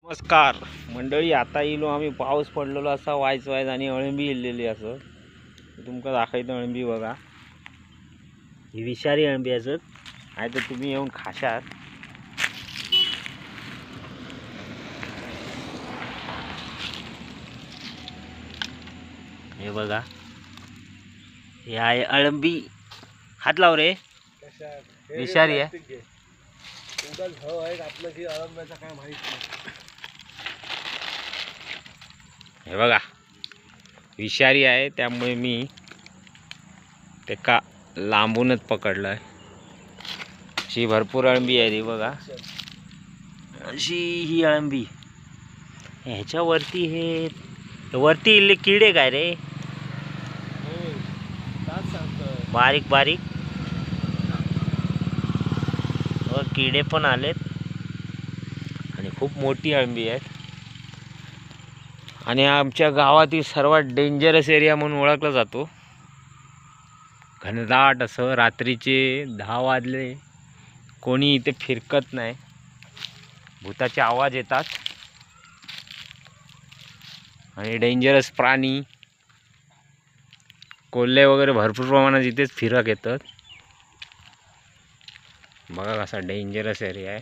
नमस्कार मंडळी, आता इलो आम्ही पाऊस पडलेलो असा वायच आणि अळंबी इल्लेली असं तुमका दाखवतो. अळंबी बघा, ही विषारी अळंबी असत आहे तर तुम्ही येऊन खाशात. हे बघा, हे आहे अळंबी. हात लाव रे, विषारी आहे. हे बघा, विषारी आहे, त्यामुळे मी ते का लांबूनच पकडलं आहे. अशी भरपूर अळंबी आहे ती बघा, अशी ही अळंबी. ह्याच्यावरती हे वरती इल्ले किडे काय रे, बारीक बारीक व किडे पण आलेत आणि खूप मोठी अळंबी आहे. आणि आमच्या गावातील सर्वात डेंजरस एरिया म्हणून ओळखला जातो. घनदाट असं, रात्रीचे 10 वाजले कोणी इथे फिरकत नाही. भूताचे आवाज येतात आणि डेंजरस प्राणी कोल्हे वगैरे भरपूर प्रमाणात इथेच फिरक येतात. बघा कसा डेंजरस एरिया आहे.